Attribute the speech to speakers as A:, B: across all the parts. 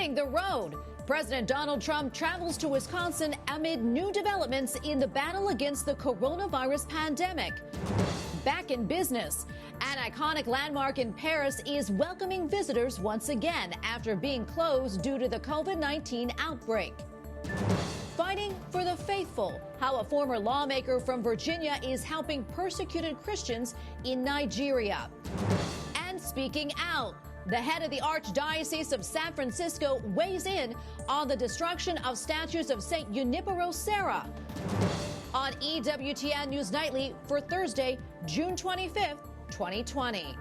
A: hitting the road. President Donald Trump travels to Wisconsin amid new developments in the battle against the coronavirus pandemic. Back in business, an iconic landmark in Paris is welcoming visitors once again after being closed due to the COVID-19 outbreak. Fighting for the faithful, how a former lawmaker from Virginia is helping persecuted Christians in Nigeria. And speaking out, the head of the Archdiocese of San Francisco weighs in on the destruction of statues of St. Junipero Serra. On EWTN News Nightly for Thursday, June 25th, 2020.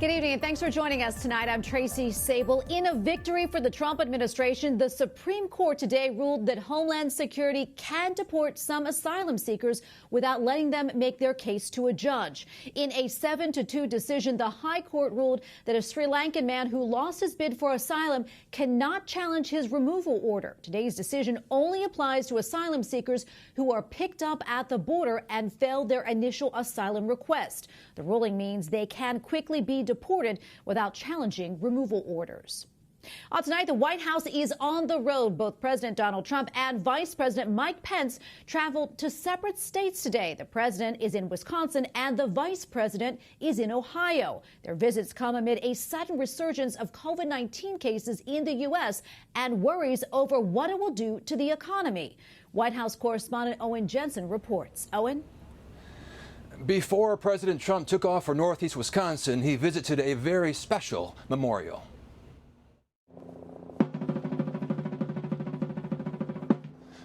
A: Good evening and thanks for joining us tonight. I'm Tracy Sable. In a victory for the Trump administration, the Supreme Court today ruled that Homeland Security can deport some asylum seekers without letting them make their case to a judge. In a 7-2 decision, the High Court ruled that a Sri Lankan man who lost his bid for asylum cannot challenge his removal order. Today's decision only applies to asylum seekers who are picked up at the border and failed their initial asylum request. The ruling means they can quickly be deported without challenging removal orders. Tonight, the White House is on the road. Both President Donald Trump and Vice President Mike Pence traveled to separate states today. The president is in Wisconsin and the vice president is in Ohio. Their visits come amid a sudden resurgence of COVID-19 cases in the U.S. and worries over what it will do to the economy. White House correspondent Owen Jensen reports. Owen?
B: Before President Trump took off for Northeast Wisconsin, he visited a very special memorial.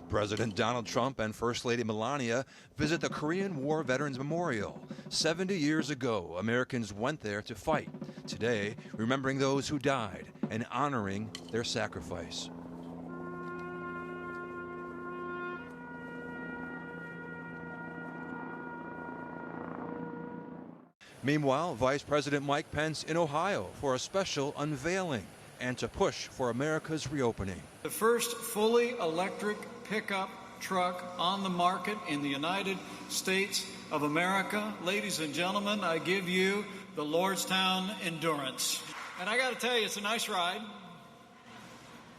B: President Donald Trump and First Lady Melania visit the Korean War Veterans Memorial. 70 years ago, Americans went there to fight. Today, remembering those who died and honoring their sacrifice. Meanwhile, Vice President Mike Pence in Ohio for a special unveiling and to push for America's reopening.
C: The first fully electric pickup truck on the market in the United States of America. Ladies and gentlemen, I give you the Lordstown Endurance. And I got to tell you, it's a nice ride.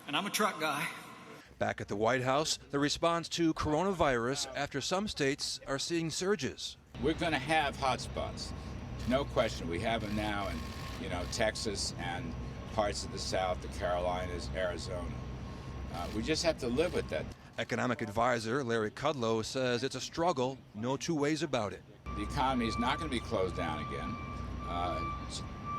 C: And I'm a truck guy.
B: Back at the White House, the response to coronavirus after some states are seeing surges.
D: We're going to have hotspots. No question, we have them now in, Texas and parts of the South, the Carolinas, Arizona. We just have to live with that.
B: Economic advisor Larry Kudlow says it's a struggle, no two ways about it.
D: The economy is not going to be closed down again.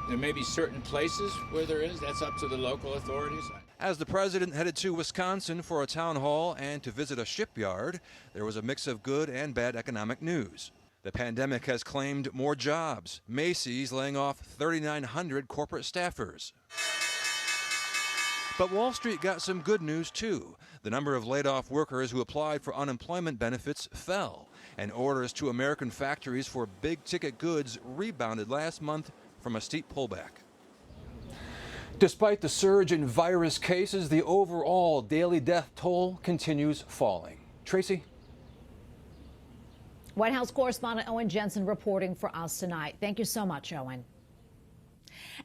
D: There may be certain places where there is. That's up to the local authorities.
B: As the president headed to Wisconsin for a town hall and to visit a shipyard, there was a mix of good and bad economic news. The pandemic has claimed more jobs. Macy's laying off 3,900 corporate staffers. But Wall Street got some good news, too. The number of laid-off workers who applied for unemployment benefits fell, and orders to American factories for big-ticket goods rebounded last month from a steep pullback. Despite the surge in virus cases, the overall daily death toll continues falling. Tracy?
A: White House correspondent Owen Jensen reporting for us tonight. Thank you so much, Owen.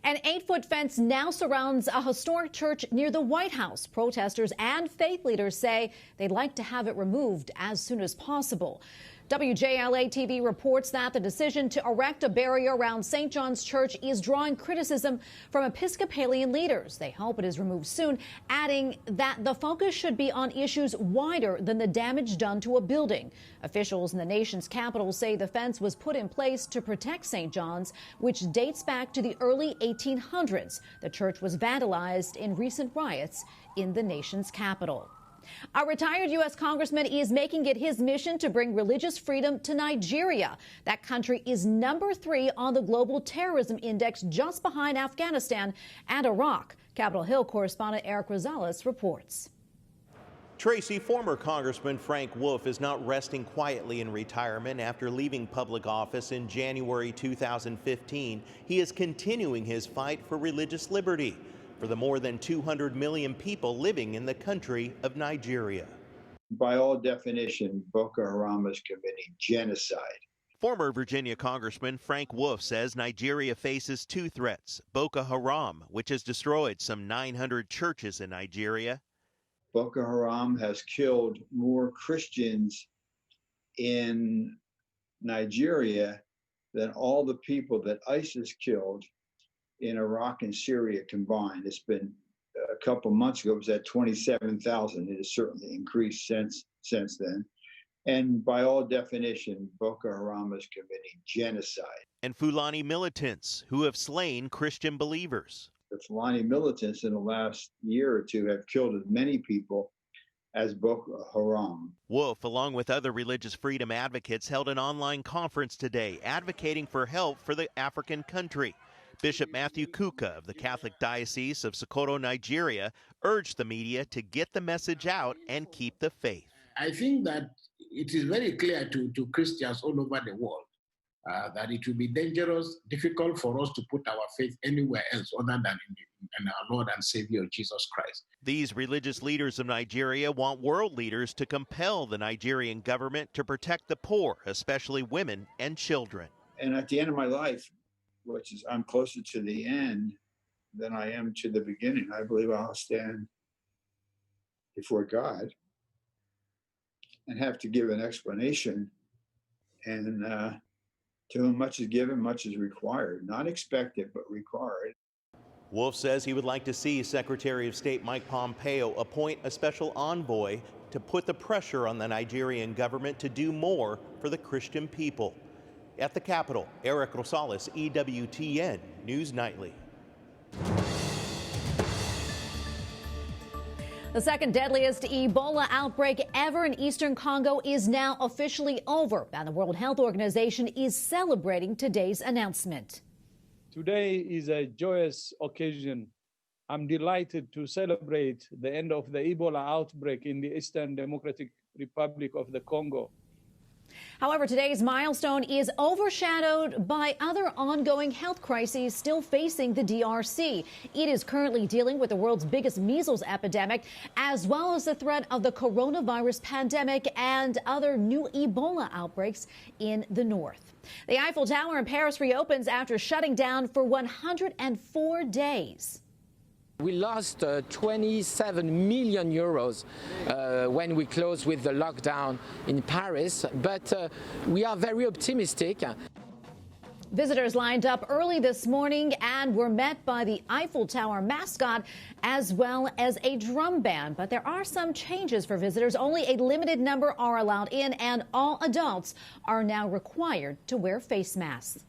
A: An 8-foot fence now surrounds a historic church near the White House. Protesters and faith leaders say they'd like to have it removed as soon as possible. WJLA-TV reports that the decision to erect a barrier around St. John's Church is drawing criticism from Episcopalian leaders. They hope it is removed soon, adding that the focus should be on issues wider than the damage done to a building. Officials in the nation's capital say the fence was put in place to protect St. John's, which dates back to the early 1800s. The church was vandalized in recent riots in the nation's capital. A retired U.S. congressman is making it his mission to bring religious freedom to Nigeria. That country is number 3 on the global terrorism index, just behind Afghanistan and Iraq. Capitol Hill correspondent Eric Rosales reports.
E: Tracy, former Congressman Frank Wolf is not resting quietly in retirement after leaving public office in January 2015. He is continuing his fight for religious liberty for the more than 200 million people living in the country of Nigeria.
F: By all definition, Boko Haram is committing genocide.
E: Former Virginia Congressman Frank Wolf says Nigeria faces two threats: Boko Haram, which has destroyed some 900 churches in Nigeria.
F: Boko Haram has killed more Christians in Nigeria than all the people that ISIS killed in Iraq and Syria combined. It's been a couple months ago, it was at 27,000. It has certainly increased since then. And by all definition, Boko Haram is committing genocide.
E: And Fulani militants who have slain Christian believers.
F: The Fulani militants in the last year or two have killed as many people as Boko Haram.
E: Wolf, along with other religious freedom advocates, held an online conference today advocating for help for the African country. Bishop Matthew Kuka of the Catholic Diocese of Sokoto, Nigeria, urged the media to get the message out and keep the faith.
G: I think that it is very clear to Christians all over the world that it will be dangerous, difficult for us to put our faith anywhere else other than in our Lord and Savior Jesus Christ.
E: These religious leaders of Nigeria want world leaders to compel the Nigerian government to protect the poor, especially women and children.
F: And at the end of my life, which is I'm closer to the end than I am to the beginning, I believe I'll stand before God and have to give an explanation. And to whom much is given, much is required. Not expected, but required.
E: Wolf says he would like to see Secretary of State Mike Pompeo appoint a special envoy to put the pressure on the Nigerian government to do more for the Christian people. At the Capitol, Eric Rosales, EWTN News Nightly.
A: The second deadliest Ebola outbreak ever in eastern Congo is now officially over, and the World Health Organization is celebrating today's announcement.
H: Today is a joyous occasion. I'm delighted to celebrate the end of the Ebola outbreak in the Eastern Democratic Republic of the Congo.
A: However, today's milestone is overshadowed by other ongoing health crises still facing the DRC. It is currently dealing with the world's biggest measles epidemic, as well as the threat of the coronavirus pandemic and other new Ebola outbreaks in the north. The Eiffel Tower in Paris reopens after shutting down for 104 days.
I: We lost 27 million euros when we closed with the lockdown in Paris, but we are very optimistic.
A: Visitors lined up early this morning and were met by the Eiffel Tower mascot as well as a drum band. But there are some changes for visitors. Only a limited number are allowed in, and all adults are now required to wear face masks.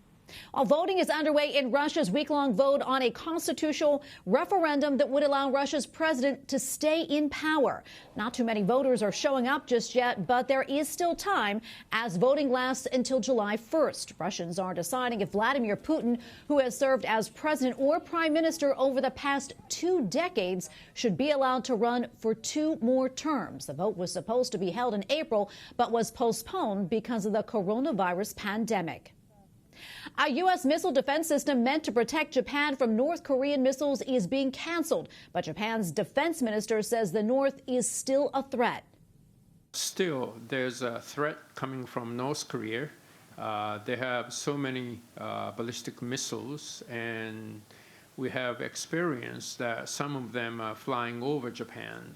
A: While voting is underway in Russia's week-long vote on a constitutional referendum that would allow Russia's president to stay in power. Not too many voters are showing up just yet, but there is still time as voting lasts until July 1st. Russians are deciding if Vladimir Putin, who has served as president or prime minister over the past 2 decades, should be allowed to run for 2 more terms. The vote was supposed to be held in April, but was postponed because of the coronavirus pandemic. A U.S. missile defense system meant to protect Japan from North Korean missiles is being canceled, but Japan's defense minister says the North is still a threat.
J: Still, there's a threat coming from North Korea. They have so many ballistic missiles, and we have experienced that some of them are flying over Japan.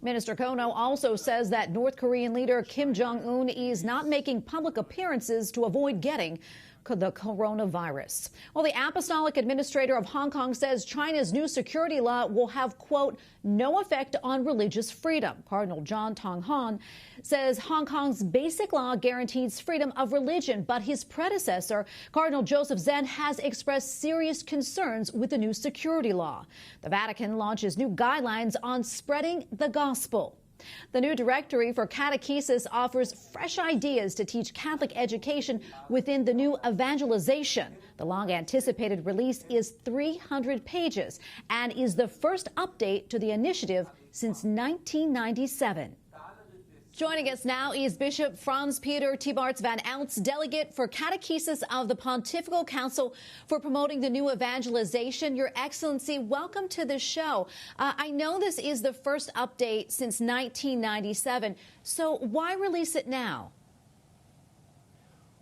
A: Minister Kono also says that North Korean leader Kim Jong-un is not making public appearances to avoid getting the coronavirus. Well, the Apostolic Administrator of Hong Kong says China's new security law will have, quote, no effect on religious freedom. Cardinal John Tong Han says Hong Kong's basic law guarantees freedom of religion, but his predecessor, Cardinal Joseph Zen, has expressed serious concerns with the new security law. The Vatican launches new guidelines on spreading the gospel. The new directory for catechesis offers fresh ideas to teach Catholic education within the new evangelization. The long-anticipated release is 300 pages and is the first update to the initiative since 1997. Joining us now is Bishop Franz Peter Tibarts van Oudts, delegate for catechesis of the Pontifical Council for promoting the new evangelization. Your Excellency, welcome to the show. I know this is the first update since 1997, so why release it now?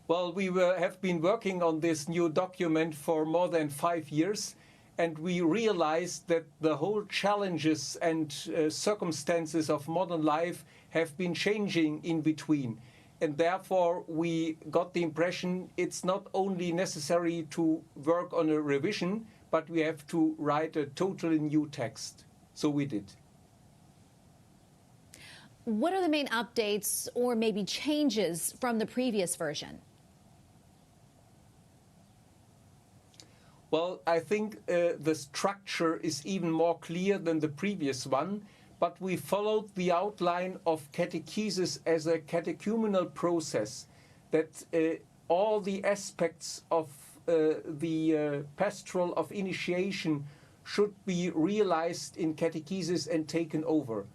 K: Well, we have been working on this new document for more than 5 years, and we realized that the whole challenges and circumstances of modern life have been changing in between. And therefore, we got the impression it's not only necessary to work on a revision, but we have to write a totally new text. So we did.
A: What are the main updates or maybe changes from the previous version?
K: Well, I think the structure is even more clear than the previous one, but we followed the outline of catechesis as a catechumenal process, that all the aspects of the pastoral of initiation should be realized in catechesis and taken over.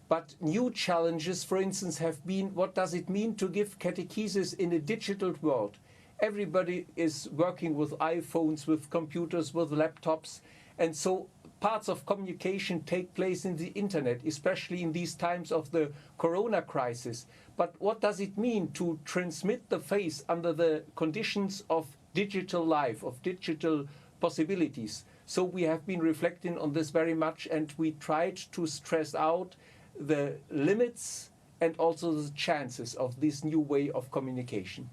K: But new challenges, for instance, have been, what does it mean to give catechesis in a digital world? Everybody is working with iPhones, with computers, with laptops, and so parts of communication take place in the internet, especially in these times of the corona crisis. But what does it mean to transmit the faith under the conditions of digital life, of digital possibilities? So we have been reflecting on this very much, and we tried to stress out the limits and also the chances of this new way of communication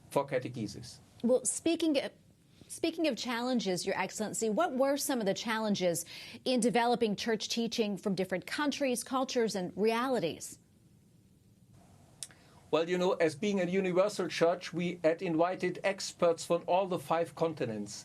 K: for catechesis.
A: Well, speaking of challenges, Your Excellency, what were some of the challenges in developing church teaching from different countries, cultures, and realities?
K: Well, you know, as being a universal church, we had invited experts from all the 5 continents.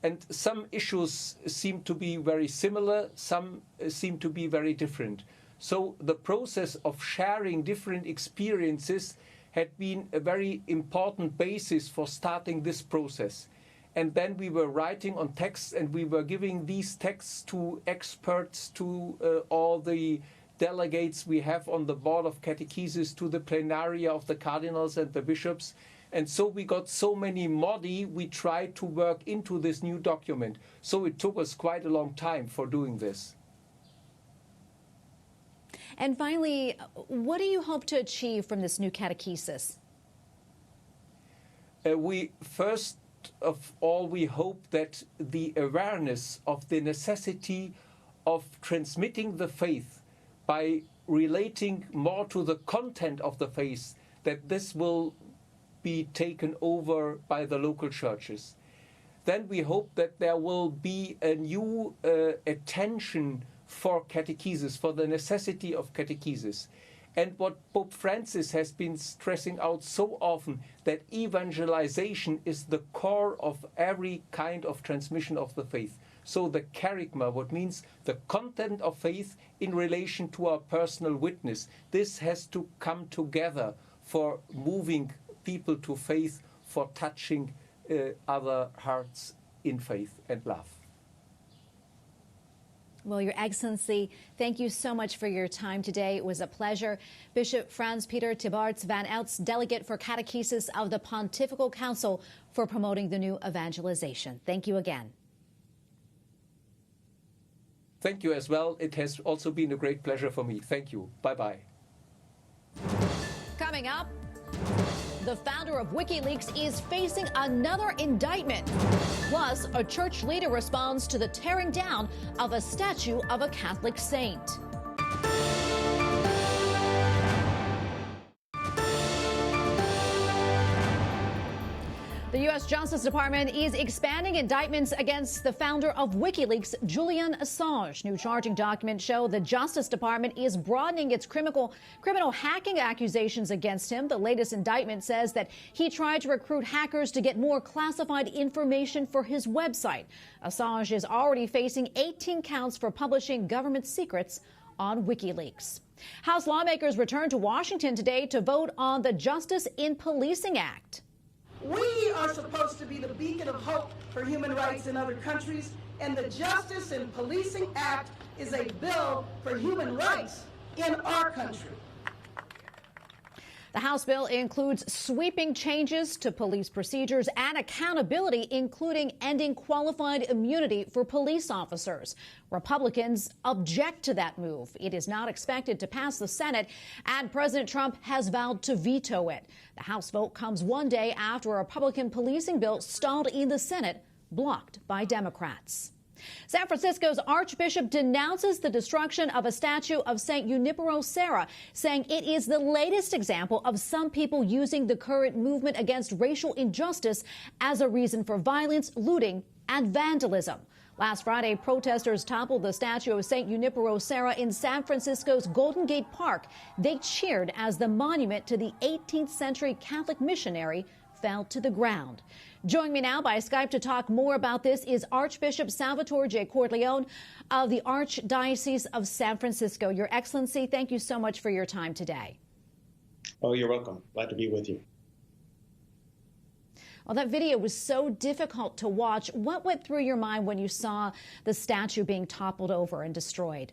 K: And some issues seem to be very similar, some seem to be very different. So the process of sharing different experiences had been a very important basis for starting this process. And then we were writing on texts, and we were giving these texts to experts, to all the delegates we have on the board of catechesis, to the plenaria of the cardinals and the bishops. And so we got so many modi we tried to work into this new document. So it took us quite a long time for doing this.
A: And finally, what do you hope to achieve from this new catechesis?
K: First of all, we hope that the awareness of the necessity of transmitting the faith by relating more to the content of the faith, that this will be taken over by the local churches. Then we hope that there will be a new attention for catechesis, for the necessity of catechesis. And what Pope Francis has been stressing out so often, that evangelization is the core of every kind of transmission of the faith. So the kerygma, what means the content of faith in relation to our personal witness, this has to come together for moving people to faith, for touching other hearts in faith and love.
A: Well, Your Excellency, thank you so much for your time today. It was a pleasure. Bishop Franz Peter Tibarts van Oudts, delegate for catechesis of the Pontifical Council for promoting the new evangelization. Thank you again.
K: Thank you as well. It has also been a great pleasure for me. Thank you. Bye-bye.
A: Coming up, the founder of WikiLeaks is facing another indictment. Plus, a church leader responds to the tearing down of a statue of a Catholic saint. The U.S. Justice Department is expanding indictments against the founder of WikiLeaks, Julian Assange. New charging documents show the Justice Department is broadening its criminal hacking accusations against him. The latest indictment says that he tried to recruit hackers to get more classified information for his website. Assange is already facing 18 counts for publishing government secrets on WikiLeaks. House lawmakers returned to Washington today to vote on the Justice in Policing Act.
L: We are supposed to be the beacon of hope for human rights in other countries, and the Justice in Policing Act is a bill for human rights in our country.
A: The House bill includes sweeping changes to police procedures and accountability, including ending qualified immunity for police officers. Republicans object to that move. It is not expected to pass the Senate, and President Trump has vowed to veto it. The House vote comes one day after a Republican policing bill stalled in the Senate, blocked by Democrats. San Francisco's Archbishop denounces the destruction of a statue of St. Junipero Serra, saying it is the latest example of some people using the current movement against racial injustice as a reason for violence, looting, and vandalism. Last Friday, protesters toppled the statue of St. Junipero Serra in San Francisco's Golden Gate Park. They cheered as the monument to the 18th century Catholic missionary fell to the ground. Joining me now by Skype to talk more about this is Archbishop Salvatore J. Cordileone of the Archdiocese of San Francisco. Your Excellency, thank you so much for your time today.
M: Oh, you're welcome. Glad to be with you.
A: Well, that video was so difficult to watch. What went through your mind when you saw the statue being toppled over and destroyed?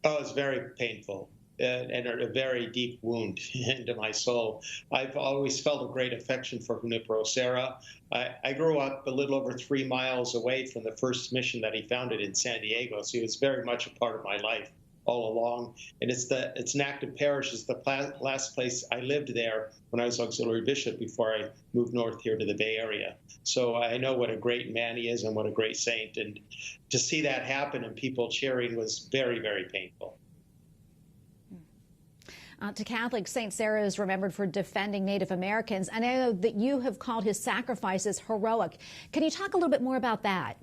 M: Oh, it's very painful. And a very deep wound into my soul. I've always felt a great affection for Junipero Serra. I grew up a little over 3 miles away from the first mission that he founded in San Diego, so he was very much a part of my life all along. And it's an active parish. It's the last place I lived there when I was auxiliary bishop before I moved north here to the Bay Area. So I know what a great man he is and what a great saint. And to see that happen and people cheering was very, very painful.
A: To Catholics, St. Serra is remembered for defending Native Americans. And I know that you have called his sacrifices heroic. Can you talk a little bit more about that?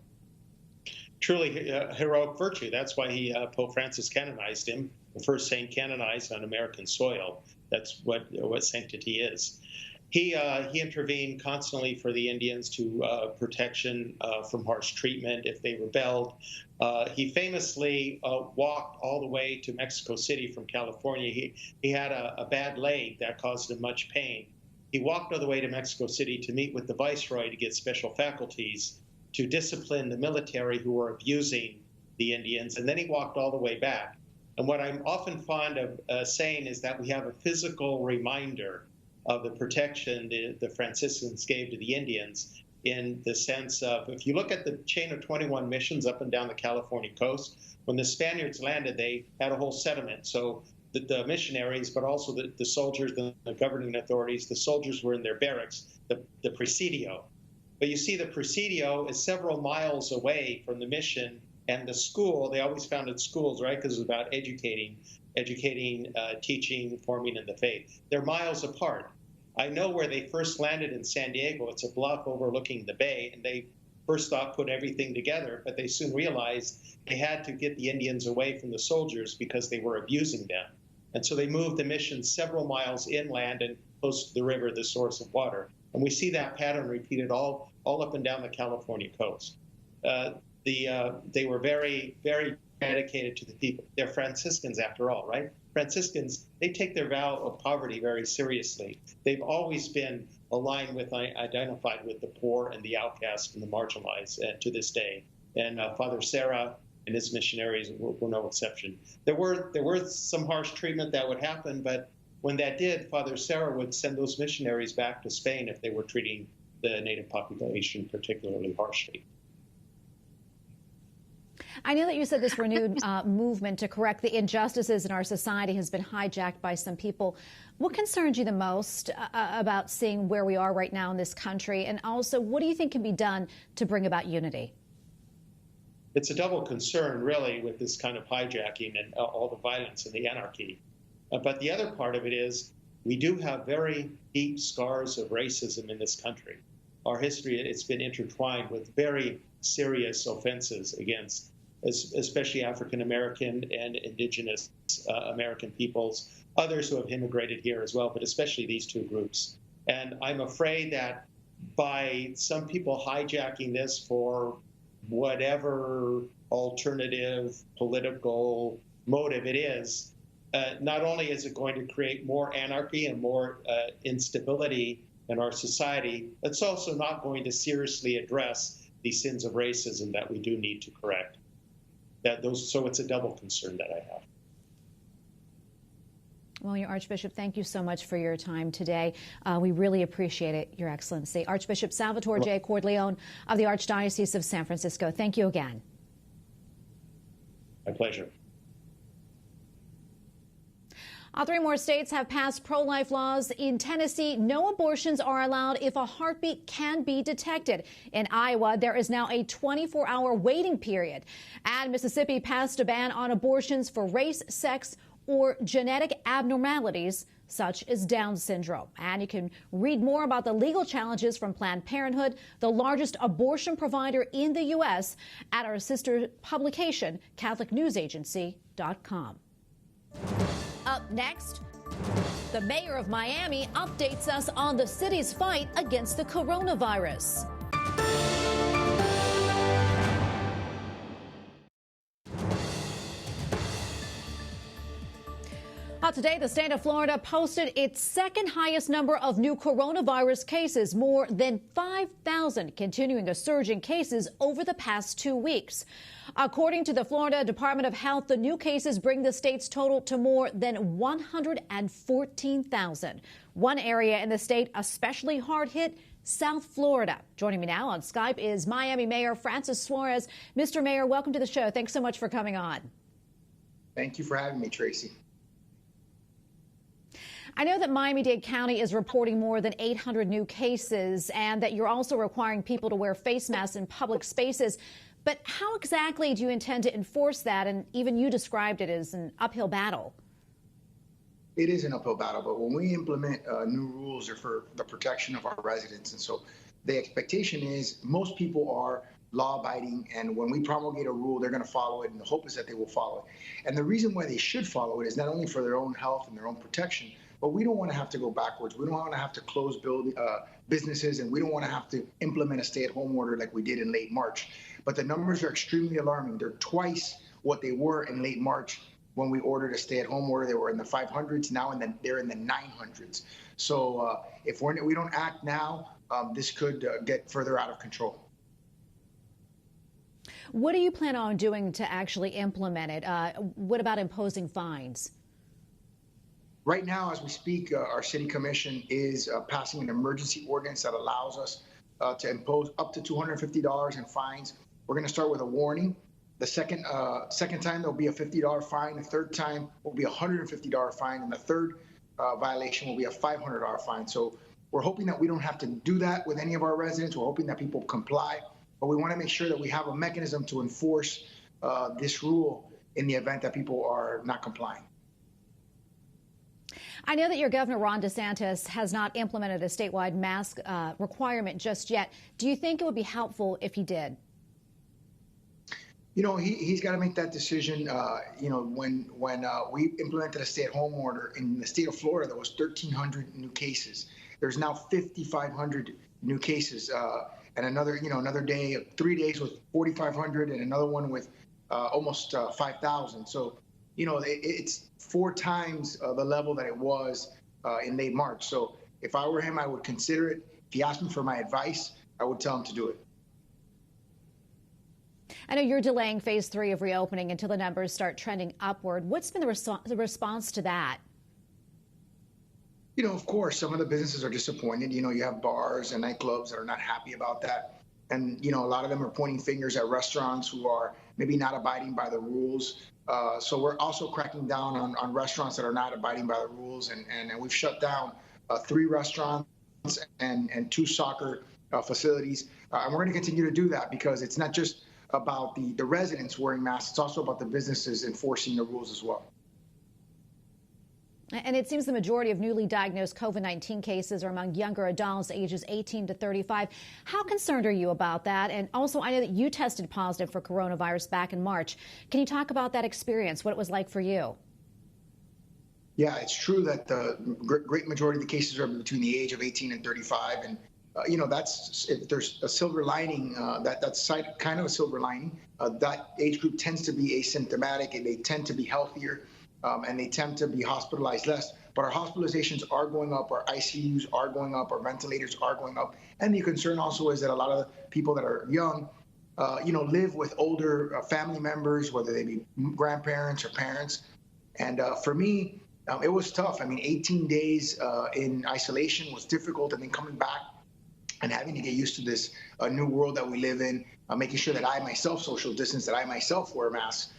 M: Truly heroic virtue. That's why Pope Francis canonized him, the first saint canonized on American soil. That's what sanctity is. He intervened constantly for the Indians to protection from harsh treatment if they rebelled. He famously walked all the way to Mexico City from California. He had a bad leg that caused him much pain. He walked all the way to Mexico City to meet with the viceroy to get special faculties to discipline the military who were abusing the Indians. And then he walked all the way back. And what I'm often fond of saying is that we have a physical reminder of the protection the Franciscans gave to the Indians, in the sense of, if you look at the chain of 21 missions up and down the California coast, when the Spaniards landed, they had a whole settlement. So the missionaries, but also the soldiers, the governing authorities, the soldiers were in their barracks, the presidio. But you see, the presidio is several miles away from the mission and the school. They always founded schools, right? Because it was about educating, teaching, forming in the faith. They're miles apart. I know where they first landed in San Diego. It's a bluff overlooking the bay, and they first thought put everything together, but they soon realized they had to get the Indians away from the soldiers because they were abusing them. And so they moved the mission several miles inland and close to the river, the source of water. And we see that pattern repeated all up and down the California coast. They were very, very dedicated to the people. They're Franciscans after all, right? Franciscans, they take their vow of poverty very seriously. They've always been aligned with, identified with the poor and the outcast and the marginalized to this day. And Father Serra and his missionaries were no exception. There were some harsh treatment that would happen, but when that did, Father Serra would send those missionaries back to Spain if they were treating the native population particularly harshly.
A: I know that you said this renewed movement to correct the injustices in our society has been hijacked by some people. What concerns you the most about seeing where we are right now in this country? And also, what do you think can be done to bring about unity?
M: It's a double concern, really, with this kind of hijacking and all the violence and the anarchy. But the other part of it is we do have very deep scars of racism in this country. Our history, it's been intertwined with very serious offenses against especially African-American and indigenous American peoples, others who have immigrated here as well, but especially these two groups. And I'm afraid that by some people hijacking this for whatever alternative political motive it is, not only is it going to create more anarchy and more instability in our society, it's also not going to seriously address the sins of racism that we do need to correct. So it's a double concern that I have.
A: Well, your Archbishop, thank you so much for your time today. We really appreciate it, Your Excellency. Archbishop Salvatore J. Cordileone of the Archdiocese of San Francisco. Thank you again.
M: My pleasure.
A: 3 more states have passed pro-life laws. In Tennessee, no abortions are allowed if a heartbeat can be detected. In Iowa, there is now a 24-hour waiting period. And Mississippi passed a ban on abortions for race, sex, or genetic abnormalities such as Down syndrome. And you can read more about the legal challenges from Planned Parenthood, the largest abortion provider in the U.S., at our sister publication, CatholicNewsAgency.com. Up next, the mayor of Miami updates us on the city's fight against the coronavirus. Today, the state of Florida posted its second highest number of new coronavirus cases, more than 5,000, continuing a surge in cases over the past 2 weeks. According to the Florida Department of Health, the new cases bring the state's total to more than 114,000. One area in the state especially hard hit, South Florida. Joining me now on Skype is Miami Mayor Francis Suarez. Mr. Mayor, welcome to the show. Thanks so much for coming on.
N: Thank you for having me, Tracy.
A: I know that Miami-Dade County is reporting more than 800 new cases and that you're also requiring people to wear face masks in public spaces. But how exactly do you intend to enforce that? And even you described it as an uphill battle.
N: It is an uphill battle, but when we implement new rules, are for the protection of our residents. And so the expectation is most people are law-abiding, and when we promulgate a rule, they're going to follow it, and the hope is that they will follow it. And the reason why they should follow it is not only for their own health and their own protection, but we don't want to have to go backwards. We don't want to have to close businesses, and we don't want to have to implement a stay-at-home order like we did in late March. But the numbers are extremely alarming. They're twice what they were in late March when we ordered a stay-at-home order. They were in the 500s. Now they're in the 900s. So if we don't act now, this could get further out of control.
A: What do you plan on doing to actually implement it? What about imposing fines?
N: Right now, as we speak, our city commission is passing an emergency ordinance that allows us to impose up to $250 in fines. We're going to start with a warning. The second time, there'll be a $50 fine. The third time will be a $150 fine. And the third violation will be a $500 fine. So we're hoping that we don't have to do that with any of our residents. We're hoping that people comply. But we want to make sure that we have a mechanism to enforce this rule in the event that people are not complying.
A: I know that your governor, Ron DeSantis, has not implemented a statewide mask requirement just yet. Do you think it would be helpful if he did?
N: You know, he's got to make that decision. When we implemented a stay-at-home order in the state of Florida, there was 1,300 new cases. There's now 5,500 new cases, and another day, 3 days with 4,500, and another one with almost 5,000. So, it's 4 times the level that it was in late March. So if I were him, I would consider it. If he asked me for my advice, I would tell him to do it.
A: I know you're delaying phase 3 of reopening until the numbers start trending upward. What's been the response to that?
N: Of course, some of the businesses are disappointed. You have bars and nightclubs that are not happy about that. And, a lot of them are pointing fingers at restaurants who are maybe not abiding by the rules. So we're also cracking down on restaurants that are not abiding by the rules. And we've shut down 3 restaurants and 2 soccer facilities. And we're going to continue to do that because it's not just about the residents wearing masks. It's also about the businesses enforcing the rules as well.
A: And it seems the majority of newly diagnosed COVID-19 cases are among younger adults ages 18 to 35. How concerned are you about that? And also, I know that you tested positive for coronavirus back in March. Can you talk about that experience, what it was like for you?
N: Yeah, it's true that the great majority of the cases are between the age of 18 and 35. And, that's if there's a silver lining, that's kind of a silver lining. That age group tends to be asymptomatic and they tend to be healthier. And they tend to be hospitalized less. But our hospitalizations are going up, our ICUs are going up, our ventilators are going up. And the concern also is that a lot of the people that are young, live with older family members, whether they be grandparents or parents. And for me, it was tough. I mean, 18 days in isolation was difficult, and then coming back and having to get used to this new world that we live in, making sure that I myself social distance, that I myself wear a mask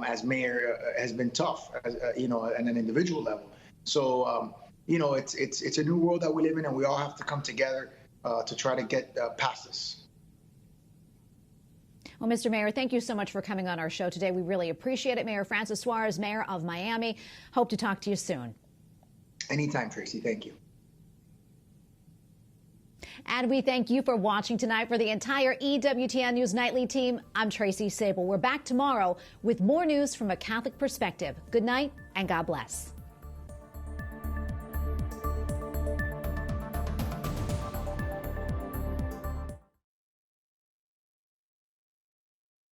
N: as mayor has been tough, you know, at an individual level. So, you know, it's a new world that we live in, and we all have to come together to try to get past this.
A: Well, Mr. Mayor, thank you so much for coming on our show today. We really appreciate it. Mayor Francis Suarez, Mayor of Miami. Hope to talk to you soon.
N: Anytime, Tracy. Thank you.
A: And we thank you for watching tonight. For the entire EWTN News Nightly team, I'm Tracy Sable. We're back tomorrow with more news from a Catholic perspective. Good night and God bless.